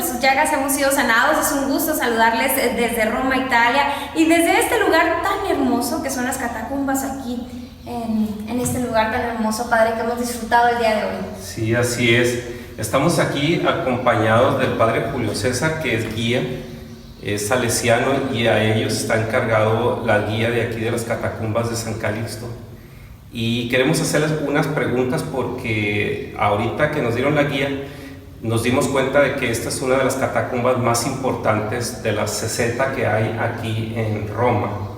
por sus llagas hemos sido sanados. Es un gusto saludarles desde Roma, Italia, y desde este lugar tan hermoso que son las catacumbas aquí, en este lugar tan hermoso, Padre, que hemos disfrutado el día de hoy. Sí, así es. Estamos aquí acompañados del Padre Julio César, que es guía, es salesiano, y a ellos está encargado la guía de aquí de las catacumbas de San Calixto. Y queremos hacerles unas preguntas porque ahorita que nos dieron la guía, nos dimos cuenta de que esta es una de las catacumbas más importantes de las 60 que hay aquí en Roma.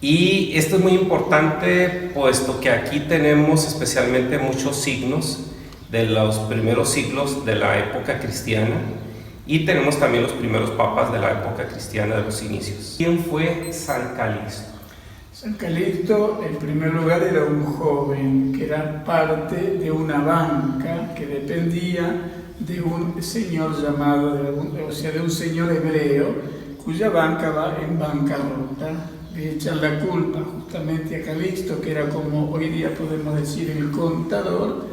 Y esto es muy importante puesto que aquí tenemos especialmente muchos signos de los primeros siglos de la época cristiana, y tenemos también los primeros papas de la época cristiana de los inicios. ¿Quién fue San Calixto? San Calixto, en primer lugar, era un joven que era parte de una banca que dependía de un señor llamado, de un señor hebreo, cuya banca va en bancarrota. Le echan la culpa justamente a Calixto, que era como hoy día podemos decir el contador,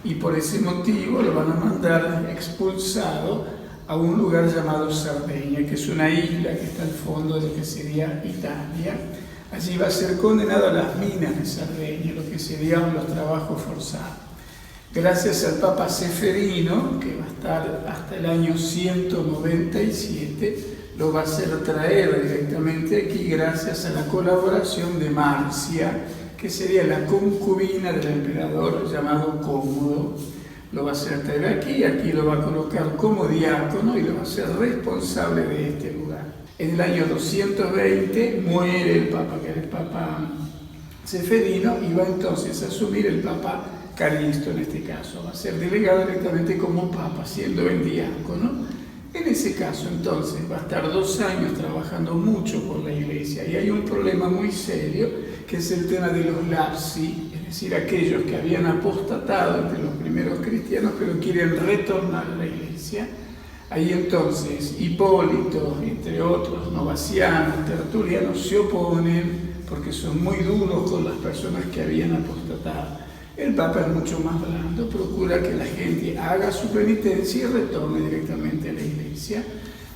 y por ese motivo lo van a mandar expulsado a un lugar llamado Cerdeña, que es una isla que está al fondo de lo que sería Italia. Allí va a ser condenado a las minas de Cerdeña, lo que serían los trabajos forzados. Gracias al Papa Seferino, que va a estar hasta el año 197, lo va a hacer traer directamente aquí gracias a la colaboración de Marcia, que sería la concubina del emperador llamado Cómodo. Lo va a hacer traer aquí lo va a colocar como diácono y lo va a hacer responsable de este lugar. En el año 220 muere el Papa, que era el Papa Seferino, y va entonces a asumir el Papa Calixto en este caso. Va a ser delegado directamente como Papa, siendo el diácono. En ese caso entonces va a estar 2 años trabajando mucho por la iglesia, y hay un problema muy serio que es el tema de los lapsi, es decir, aquellos que habían apostatado entre los primeros cristianos pero quieren retornar a la iglesia. Ahí entonces Hipólito, entre otros, Novaciano, Tertuliano, se oponen porque son muy duros con las personas que habían apostatado. El Papa es mucho más blando, procura que la gente haga su penitencia y retorne directamente a la iglesia.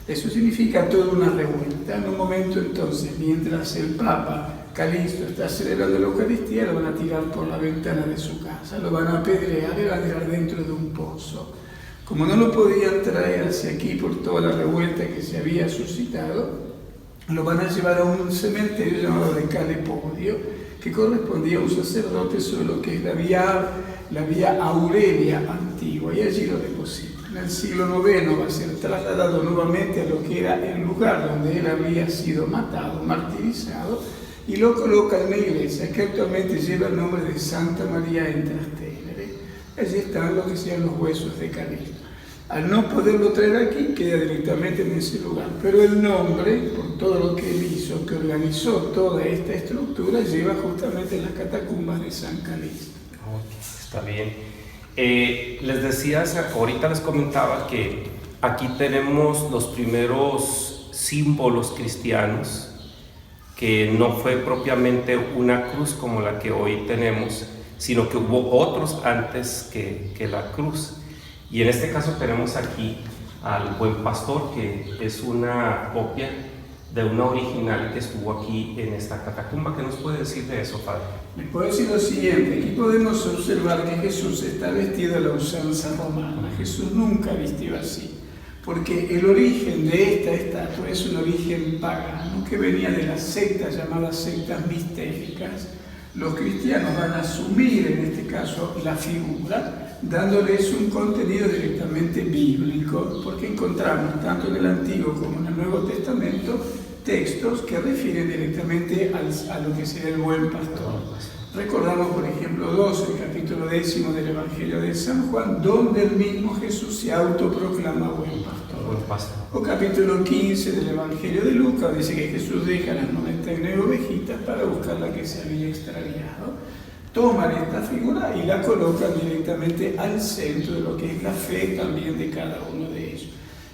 Eso significa toda una revuelta. En un momento entonces, mientras el Papa Calixto está celebrando la Eucaristía, lo van a tirar por la ventana de su casa, lo van a apedrear y lo van a tirar dentro de un pozo. Como no lo podían traer hacia aquí por toda la revuelta que se había suscitado, lo van a llevar a un cementerio llamado de Calepodio, que correspondía a un sacerdote sobre lo que es la vía Aurelia antigua, y allí lo depositan. En el siglo IX va a ser trasladado nuevamente a lo que era el lugar donde él había sido matado, martirizado, y lo coloca en la iglesia que actualmente lleva el nombre de Santa María in Trastevere. Allí están lo que sean los huesos de Calixto. Al no poderlo traer aquí, queda directamente en ese lugar, pero el nombre, por todo lo que él hizo, que organizó toda esta estructura, lleva justamente las catacumbas de San Calixto. Está bien. Les decía, ahorita les comentaba que aquí tenemos los primeros símbolos cristianos, que no fue propiamente una cruz como la que hoy tenemos, sino que hubo otros antes que la cruz. Y en este caso tenemos aquí al Buen Pastor, que es una copia de una original que estuvo aquí en esta catacumba. ¿Qué nos puede decir de eso, Padre? Les puedo decir lo siguiente: aquí podemos observar que Jesús está vestido a la usanza romana. Jesús nunca vistió así, porque el origen de esta estatua es un origen pagano que venía de las sectas llamadas sectas mistéricas. Los cristianos van a asumir en este caso la figura, dándoles un contenido directamente bíblico, porque encontramos tanto en el Antiguo como en el Nuevo Testamento textos que refieren directamente a lo que sería el Buen Pastor. Recordamos, por ejemplo, 12, el capítulo 10 del Evangelio de San Juan, donde el mismo Jesús se autoproclama Buen Pastor. O capítulo 15 del Evangelio de Lucas, dice que Jesús deja las 99 ovejitas para buscar la que se había extraviado. Toman esta figura y la colocan directamente al centro de lo que es la fe también de cada uno de ellos.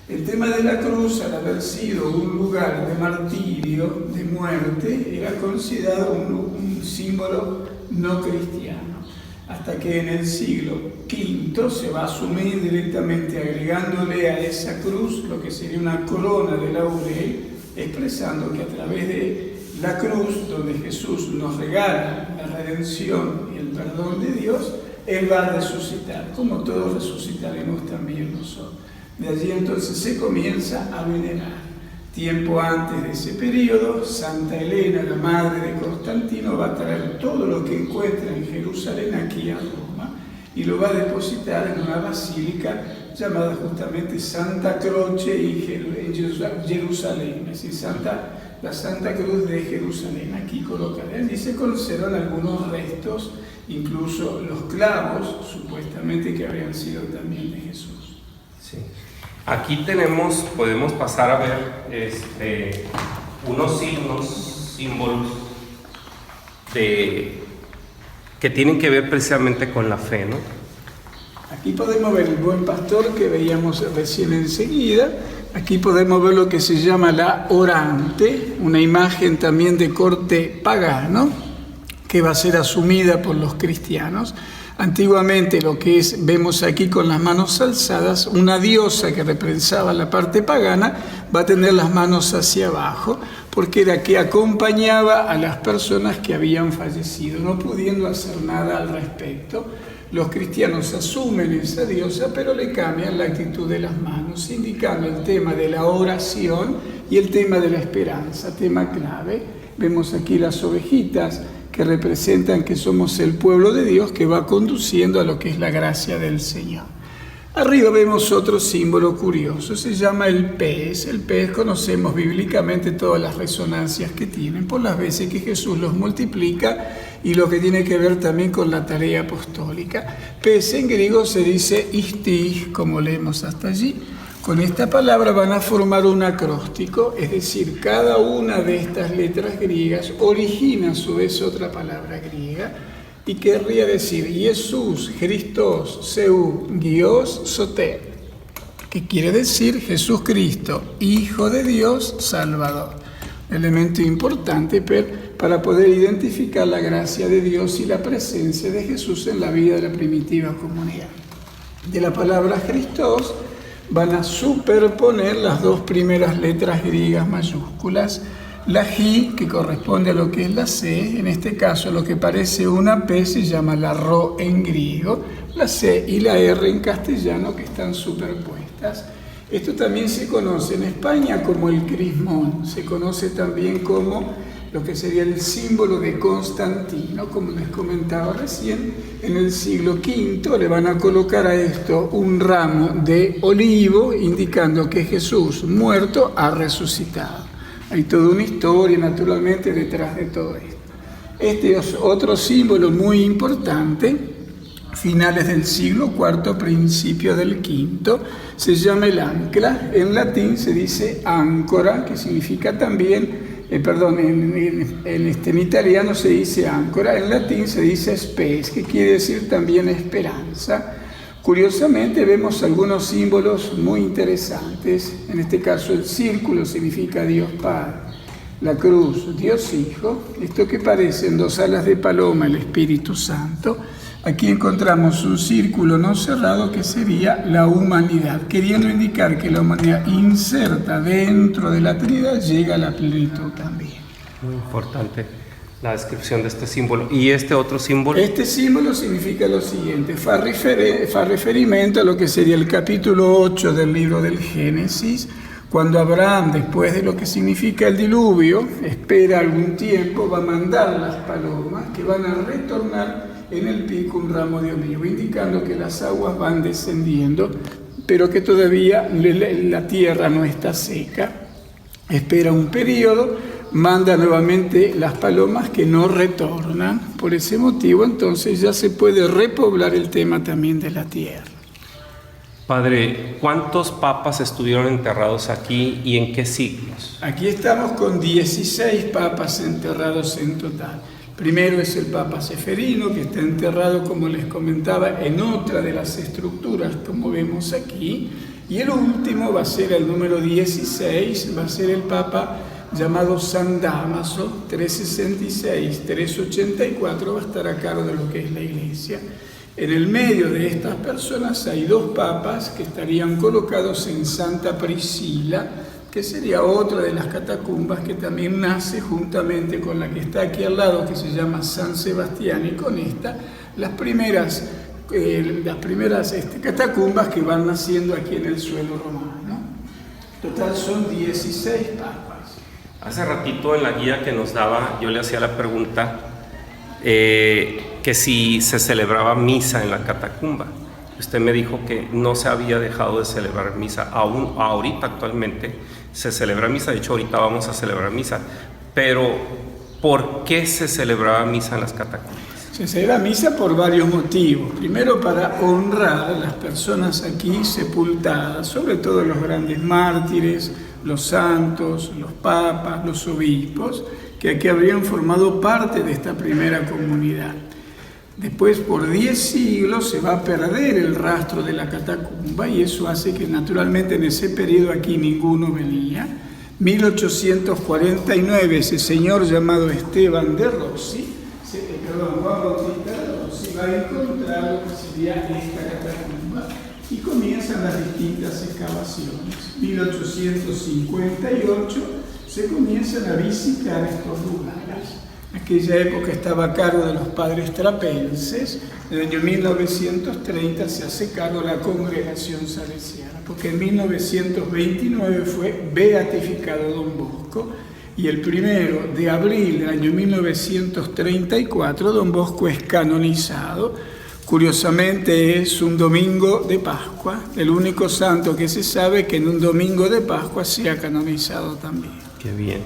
El tema de la cruz, al haber sido un lugar de martirio, de muerte, era considerado un símbolo no cristiano. hasta que en el siglo V se va a asumir directamente agregándole a esa cruz lo que sería una corona de laurel, expresando que a través de la cruz, donde Jesús nos regala la redención y el perdón de Dios, Él va a resucitar, como todos resucitaremos también nosotros. De allí entonces se comienza a venerar. Tiempo antes de ese periodo, Santa Elena, la madre de Constantino, va a traer todo lo que encuentra en Jerusalén aquí a Roma y lo va a depositar en una basílica llamada justamente Santa Croce en Jerusalén, es decir, la Santa Cruz de Jerusalén, aquí colocada. Allí se conservan algunos restos, incluso los clavos, supuestamente que habrían sido también de Jesús. Sí. Aquí podemos pasar a ver unos símbolos que tienen que ver precisamente con la fe, ¿no? Aquí podemos ver el buen pastor que veíamos recién enseguida. Aquí podemos ver lo que se llama la orante, una imagen también de corte pagano que va a ser asumida por los cristianos. Antiguamente lo que vemos aquí con las manos alzadas, una diosa que representaba la parte pagana va a tener las manos hacia abajo, porque era que acompañaba a las personas que habían fallecido, no pudiendo hacer nada al respecto. Los cristianos asumen esa diosa, pero le cambian la actitud de las manos, indicando el tema de la oración y el tema de la esperanza, tema clave. Vemos aquí las ovejitas que representan que somos el pueblo de Dios que va conduciendo a lo que es la gracia del Señor. Arriba vemos otro símbolo curioso, se llama el pez. El pez conocemos bíblicamente todas las resonancias que tienen por las veces que Jesús los multiplica y lo que tiene que ver también con la tarea apostólica. Pez en griego se dice istis, como leemos hasta allí. Con esta palabra van a formar un acróstico, es decir, cada una de estas letras griegas origina a su vez otra palabra griega y querría decir Jesús, Christos, Seu, Gios, Soter, que quiere decir Jesús Cristo, Hijo de Dios, Salvador. Elemento importante para poder identificar la gracia de Dios y la presencia de Jesús en la vida de la primitiva comunidad. De la palabra Christos van a superponer las dos primeras letras griegas mayúsculas, la J, que corresponde a lo que es la C, en este caso lo que parece una P se llama la Ro en griego, la C y la R en castellano que están superpuestas. Esto también se conoce en España como el crismón, se conoce también como lo que sería el símbolo de Constantino, como les comentaba recién, en el siglo V le van a colocar a esto un ramo de olivo, indicando que Jesús, muerto, ha resucitado. Hay toda una historia, naturalmente, detrás de todo esto. Este es otro símbolo muy importante, finales del siglo IV, principio del V, se llama el ancla. En latín se dice áncora, que significa también... en italiano se dice áncora, en latín se dice spes, que quiere decir también esperanza. Curiosamente vemos algunos símbolos muy interesantes, en este caso el círculo significa Dios Padre, la cruz, Dios Hijo, esto que parecen dos alas de paloma, el Espíritu Santo. Aquí encontramos un círculo no cerrado que sería la humanidad, queriendo indicar que la humanidad inserta dentro de la Trinidad llega a la plenitud también. Muy importante la descripción de este símbolo. ¿Y este otro símbolo? Este símbolo significa lo siguiente, fa riferimento a lo que sería el capítulo 8 del libro del Génesis, cuando Abraham, después de lo que significa el diluvio, espera algún tiempo, va a mandar las palomas que van a retornar en el pico un ramo de olivo, indicando que las aguas van descendiendo, pero que todavía la tierra no está seca. Espera un periodo, manda nuevamente las palomas que no retornan. Por ese motivo, entonces, ya se puede repoblar el tema también de la tierra. Padre, ¿cuántos papas estuvieron enterrados aquí y en qué siglos? Aquí estamos con 16 papas enterrados en total. Primero es el Papa Seferino, que está enterrado, como les comentaba, en otra de las estructuras, como vemos aquí. Y el último va a ser el número 16, va a ser el Papa llamado San Dámaso, 366-384, va a estar a cargo de lo que es la iglesia. En el medio de estas personas hay dos papas que estarían colocados en Santa Priscila, que sería otra de las catacumbas que también nace juntamente con la que está aquí al lado, que se llama San Sebastián, y con esta las primeras catacumbas que van naciendo aquí en el suelo romano. Total son 16 papas. Hace ratito en la guía que nos daba, yo le hacía la pregunta que si se celebraba misa en la catacumba. Usted me dijo que no se había dejado de celebrar misa, aún ahorita actualmente se celebra misa, de hecho ahorita vamos a celebrar misa, pero ¿por qué se celebraba misa en las catacumbas? Se celebra misa por varios motivos. Primero, para honrar a las personas aquí sepultadas, sobre todo los grandes mártires, los santos, los papas, los obispos, que aquí habrían formado parte de esta primera comunidad. Después, por 10 siglos, se va a perder el rastro de la catacumba y eso hace que naturalmente en ese periodo aquí ninguno venía. 1849, ese señor llamado Esteban de Rossi, Juan Bautista de Rossi, va a encontrar lo que sería esta catacumba y comienzan las distintas excavaciones. 1858 se comienzan a visitar estos lugares. En aquella época estaba a cargo de los padres trapenses. En el año 1930 se hace cargo de la congregación salesiana, porque en 1929 fue beatificado Don Bosco y el 1 de abril del año 1934 Don Bosco es canonizado. Curiosamente es un domingo de Pascua, el único santo que se sabe que en un domingo de Pascua se ha canonizado también. Qué bien.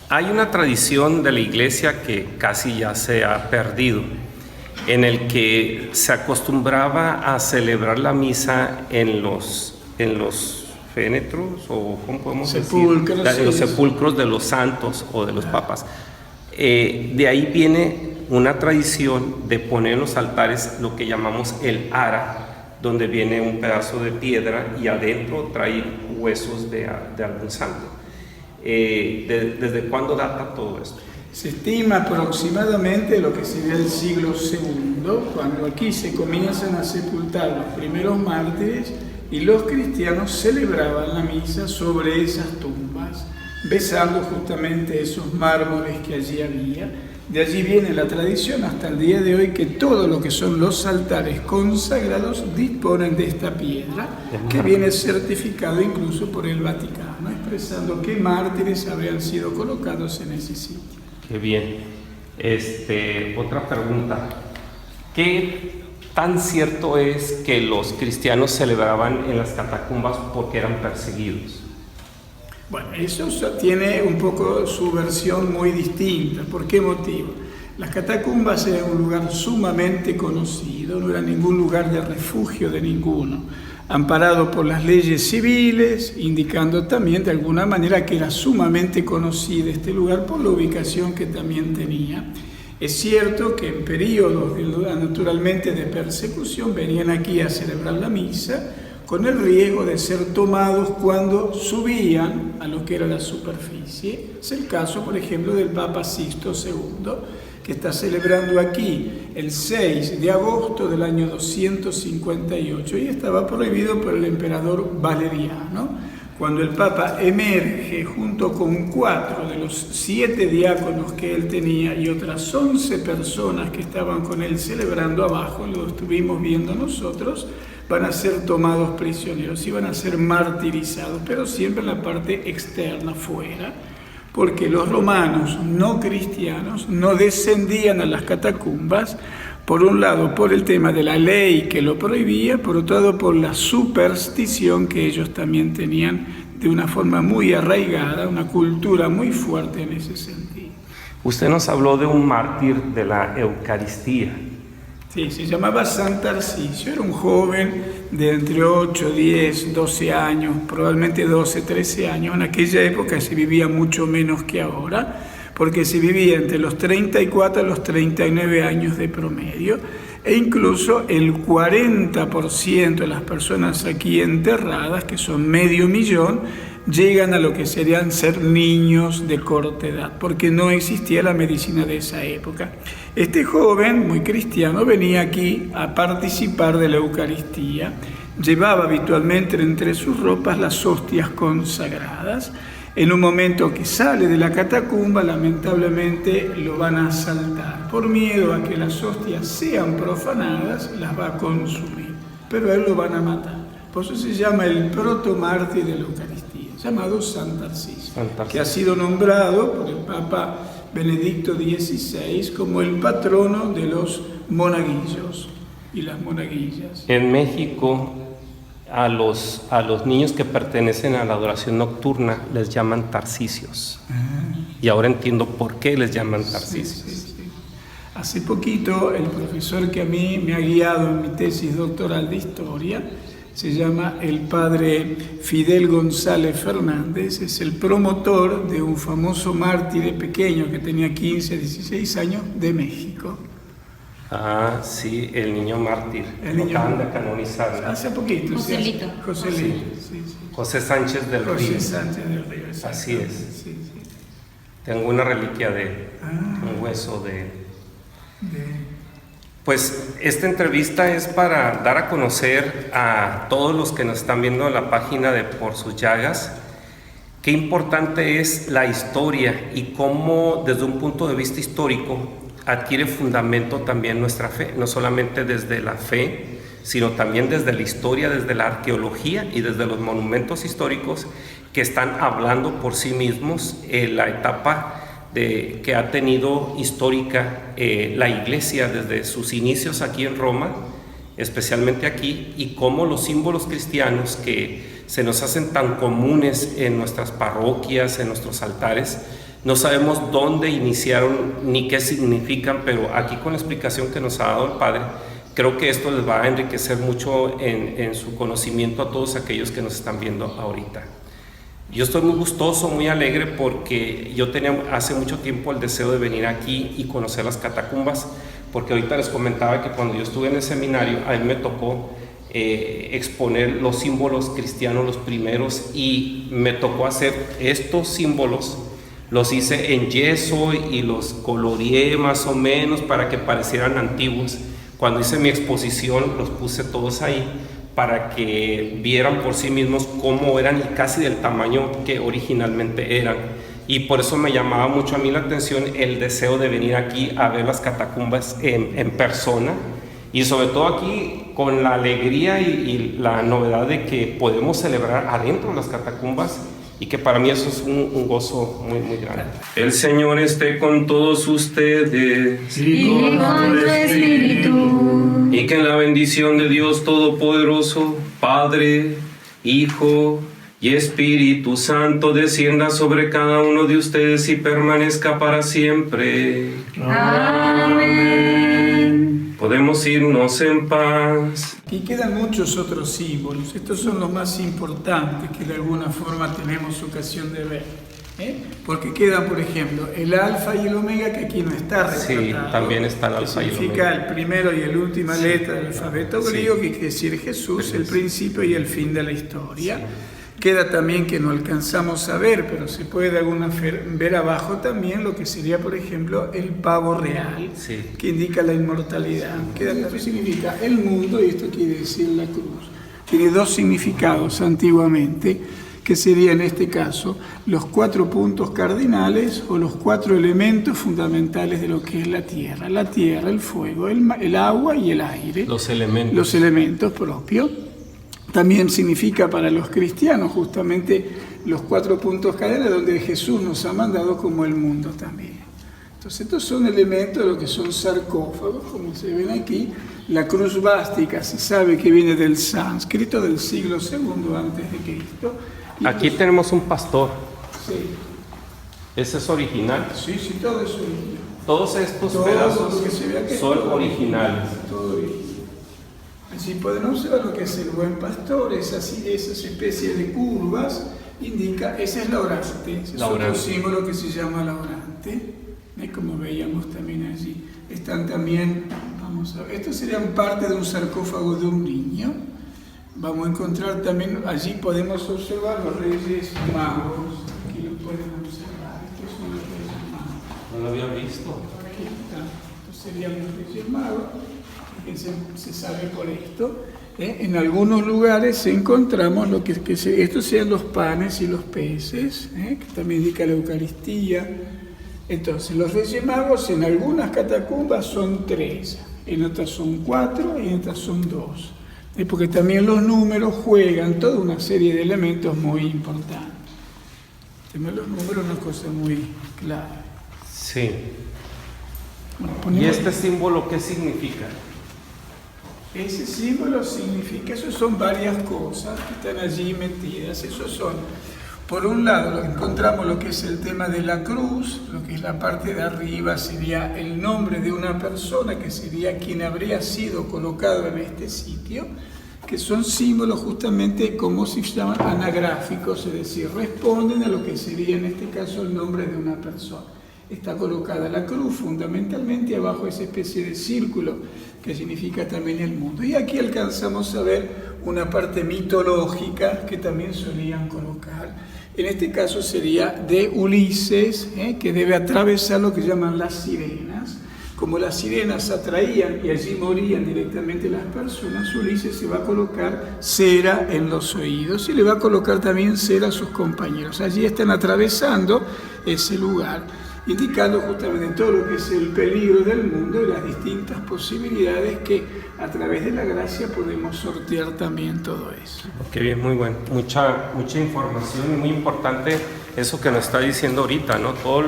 Hay una tradición de la iglesia que casi ya se ha perdido, en el que se acostumbraba a celebrar la misa en los fénetros, o ¿cómo podemos sepulcros, decir? En los sepulcros de los santos o de los papas. De ahí viene una tradición de poner en los altares lo que llamamos el ara, donde viene un pedazo de piedra y adentro trae huesos de algún santo. ¿Desde cuándo data todo esto? Se estima aproximadamente lo que sería el siglo II, cuando aquí se comienzan a sepultar los primeros mártires y los cristianos celebraban la misa sobre esas tumbas, besando justamente esos mármoles que allí había. De allí viene la tradición hasta el día de hoy que todo lo que son los altares consagrados disponen de esta piedra, que viene certificado incluso por el Vaticano, expresando qué mártires habrían sido colocados en ese sitio. Qué bien. Otra pregunta. ¿Qué tan cierto es que los cristianos celebraban en las catacumbas porque eran perseguidos? Bueno, eso tiene un poco su versión muy distinta. ¿Por qué motivo? Las catacumbas eran un lugar sumamente conocido, no era ningún lugar de refugio de ninguno, amparado por las leyes civiles, indicando también de alguna manera que era sumamente conocido este lugar por la ubicación que también tenía. Es cierto que en periodos naturalmente de persecución venían aquí a celebrar la misa, con el riesgo de ser tomados cuando subían a lo que era la superficie. Es el caso, por ejemplo, del Papa Sixto II, que está celebrando aquí el 6 de agosto del año 258 y estaba prohibido por el emperador Valeriano. Cuando el Papa emerge junto con 4 de los 7 diáconos que él tenía y otras 11 personas que estaban con él celebrando abajo, lo estuvimos viendo nosotros, van a ser tomados prisioneros y van a ser martirizados, pero siempre en la parte externa, fuera, porque los romanos no cristianos no descendían a las catacumbas, por un lado por el tema de la ley que lo prohibía, por otro lado por la superstición que ellos también tenían de una forma muy arraigada, una cultura muy fuerte en ese sentido. Usted nos habló de un mártir de la Eucaristía. Sí, se llamaba San Tarcisio, era un joven de entre 8, 10, 12 años, probablemente 12, 13 años. En aquella época se vivía mucho menos que ahora, porque se vivía entre los 34 a los 39 años de promedio, e incluso el 40% de las personas aquí enterradas, que son 500.000, llegan a lo que serían ser niños de corta edad, porque no existía la medicina de esa época. Este joven, muy cristiano, venía aquí a participar de la Eucaristía, llevaba habitualmente entre sus ropas las hostias consagradas. En un momento que sale de la catacumba, lamentablemente lo van a asaltar. Por miedo a que las hostias sean profanadas, las va a consumir, pero a él lo van a matar. Por eso se llama el protomártir de la Eucaristía, llamado San Tarcisio, que ha sido nombrado por el Papa Benedicto XVI como el patrono de los monaguillos y las monaguillas. En México, a los niños que pertenecen a la adoración nocturna les llaman tarcisios. Y ahora entiendo por qué les llaman tarcisios. Sí. Hace poquito, el profesor que a mí me ha guiado en mi tesis doctoral de historia se llama el padre Fidel González Fernández, es el promotor de un famoso mártir pequeño que tenía 15, 16 años de México. Ah, sí, el niño mártir. Lo acaban de canonizar. Hace poquito. Joselito. Sí, Joselito, sí. José Sánchez del Río. José Sánchez del Río, así es. Sí. Tengo una reliquia de él, un hueso de él. Pues esta entrevista es para dar a conocer a todos los que nos están viendo en la página de Por Sus Llagas qué importante es la historia y cómo desde un punto de vista histórico adquiere fundamento también nuestra fe, no solamente desde la fe, sino también desde la historia, desde la arqueología y desde los monumentos históricos que están hablando por sí mismos la etapa que ha tenido histórica la Iglesia desde sus inicios aquí en Roma, especialmente aquí, y cómo los símbolos cristianos que se nos hacen tan comunes en nuestras parroquias, en nuestros altares, no sabemos dónde iniciaron ni qué significan, pero aquí con la explicación que nos ha dado el Padre, creo que esto les va a enriquecer mucho en su conocimiento a todos aquellos que nos están viendo ahorita. Yo estoy muy gustoso, muy alegre, porque yo tenía hace mucho tiempo el deseo de venir aquí y conocer las catacumbas, porque ahorita les comentaba que cuando yo estuve en el seminario, a mí me tocó exponer los símbolos cristianos, los primeros, y me tocó hacer estos símbolos, los hice en yeso y los coloreé más o menos para que parecieran antiguos. Cuando hice mi exposición los puse todos ahí para que vieran por sí mismos cómo eran y casi del tamaño que originalmente eran. Y por eso me llamaba mucho a mí la atención el deseo de venir aquí a ver las catacumbas en persona, y sobre todo aquí con la alegría y la novedad de que podemos celebrar adentro de las catacumbas, y que para mí eso es un gozo muy, muy grande. El Señor esté con todos ustedes Y con tu espíritu. y que en la bendición de Dios Todopoderoso, Padre, Hijo y Espíritu Santo descienda sobre cada uno de ustedes y permanezca para siempre. Amén. Podemos irnos en paz. Y quedan muchos otros símbolos. Estos son los más importantes que de alguna forma tenemos ocasión de ver. Porque quedan, por ejemplo, el alfa y el omega, que aquí no está retratado. Sí, también está el alfa y el significa omega. el primero y la última letra del alfabeto griego, que quiere decir Jesús, el principio y el fin de la historia. Queda también, que no alcanzamos a ver, pero se puede de alguna forma ver abajo también lo que sería, por ejemplo, el pavo real, que indica la inmortalidad. Queda también, significa el mundo, y esto quiere decir la cruz. Tiene dos significados antiguamente, que sería en este caso los 4 puntos cardinales o los 4 elementos fundamentales de lo que es la tierra. La tierra, el fuego, el agua y el aire. Los elementos. Los elementos propios. También significa para los cristianos justamente los 4 puntos cardinales donde Jesús nos ha mandado, como el mundo también. Entonces estos son elementos de lo que son sarcófagos, como se ven aquí. La cruz bástica se sabe que viene del sánscrito del siglo II antes de Cristo. Aquí tenemos un pastor. Sí. ¿Ese es original? Sí, todo es original. Todos estos Todo pedazos lo que se ve aquí es son todo originales. Todo original. Así podemos ver lo que es el buen pastor, esas especies de curvas, indica, esa es la orante, ese es otro símbolo que se llama la orante, como veíamos también allí. Están también, vamos a ver, estos serían parte de un sarcófago de un niño, Vamos a encontrar también, allí podemos observar los Reyes Magos. Aquí lo pueden observar. Estos son los Reyes Magos. No lo había visto. Aquí está. Estos serían los Reyes Magos. Fíjense, se sabe por esto. En algunos lugares encontramos lo que estos sean los panes y los peces, que también indica la Eucaristía. Entonces, los Reyes Magos en algunas catacumbas son 3, en otras son 4 y en otras son 2. Porque también los números juegan toda una serie de elementos muy importantes. También los números es una cosa muy clara. Sí. Bueno, ¿Y este símbolo qué significa? Ese símbolo significa, eso son varias cosas que están allí metidas. Esos son, por un lado, encontramos lo que es el tema de la cruz, lo que es la parte de arriba sería el nombre de una persona que sería quien habría sido colocado en este sitio, que son símbolos justamente como si se llaman anagráficos, es decir, responden a lo que sería en este caso el nombre de una persona. Está colocada la cruz fundamentalmente abajo esa especie de círculo que significa también el mundo. Y aquí alcanzamos a ver una parte mitológica que también solían colocar. En este caso sería de Ulises, que debe atravesar lo que llaman las sirenas. Como las sirenas atraían y allí morían directamente las personas, Ulises se va a colocar cera en los oídos y le va a colocar también cera a sus compañeros. Allí están atravesando ese lugar, indicando justamente todo lo que es el peligro del mundo y las distintas posibilidades que a través de la gracia podemos sortear también todo eso. Qué bien, muy bueno. Mucha información y muy importante eso que nos está diciendo ahorita, ¿no? Toda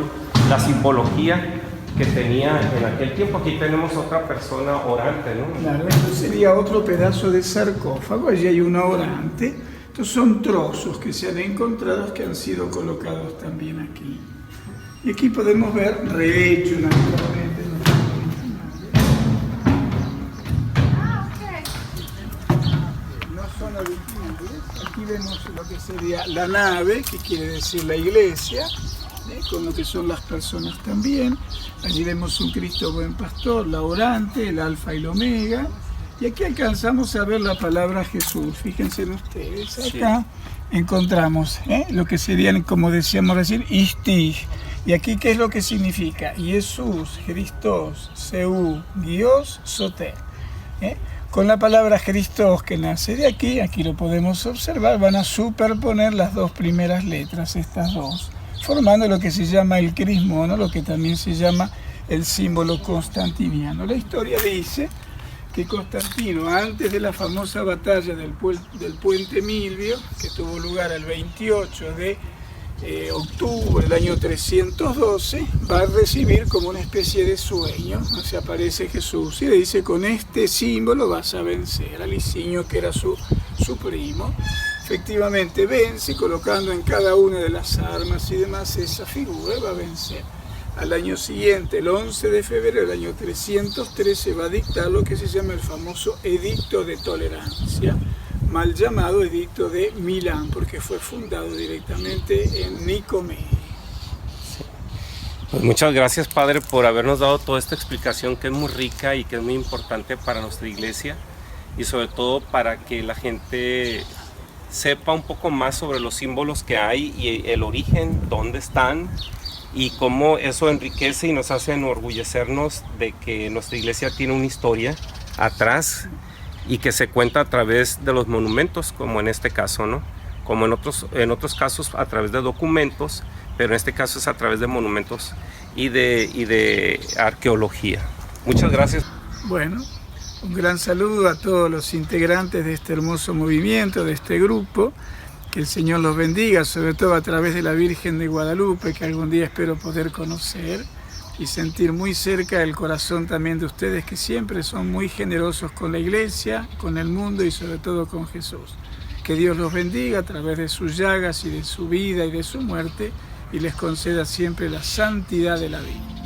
la simbología que tenía en aquel tiempo. Aquí tenemos otra persona orante, ¿no? Claro, esto sería otro pedazo de sarcófago. Allí hay una orante. Estos son trozos que se han encontrado que han sido colocados también aquí. Y aquí podemos ver rehecho naturalmente. No son originales. Aquí vemos lo que sería la nave, que quiere decir la iglesia, con lo que son las personas también. Allí vemos un Cristo buen pastor, la orante, el alfa y el omega. Y aquí alcanzamos a ver la palabra Jesús. Fíjense en ustedes, acá encontramos lo que serían, como decíamos recién, Istih. Y aquí, ¿qué es lo que significa? Jesús, Christos, Seú, Dios, Soter. Con la palabra Christos que nace de aquí lo podemos observar, van a superponer las dos primeras letras, estas dos, formando lo que se llama el crismo, ¿no? Lo que también se llama el símbolo constantiniano. La historia dice que Constantino, antes de la famosa batalla del puente Milvio, que tuvo lugar el 28 de octubre del año 312, va a recibir como una especie de sueño, ¿no? Se aparece Jesús y le dice: con este símbolo vas a vencer a Licinio, que era su primo. Efectivamente vence, colocando en cada una de las armas y demás esa figura, va a vencer. Al año siguiente, el 11 de febrero del año 313, va a dictar lo que se llama el famoso Edicto de Tolerancia, mal llamado Edicto de Milán, porque fue fundado directamente en Nicomedia. Pues muchas gracias, Padre, por habernos dado toda esta explicación que es muy rica y que es muy importante para nuestra iglesia, y sobre todo para que la gente sepa un poco más sobre los símbolos que hay y el origen, dónde están, y cómo eso enriquece y nos hace enorgullecernos de que nuestra iglesia tiene una historia atrás y que se cuenta a través de los monumentos, como en este caso, ¿no? Como en otros casos a través de documentos, pero en este caso es a través de monumentos y de arqueología. Muchas gracias. Bueno, un gran saludo a todos los integrantes de este hermoso movimiento, de este grupo. Que el Señor los bendiga, sobre todo a través de la Virgen de Guadalupe, que algún día espero poder conocer y sentir muy cerca el corazón también de ustedes, que siempre son muy generosos con la iglesia, con el mundo y sobre todo con Jesús. Que Dios los bendiga a través de sus llagas y de su vida y de su muerte, y les conceda siempre la santidad de la vida.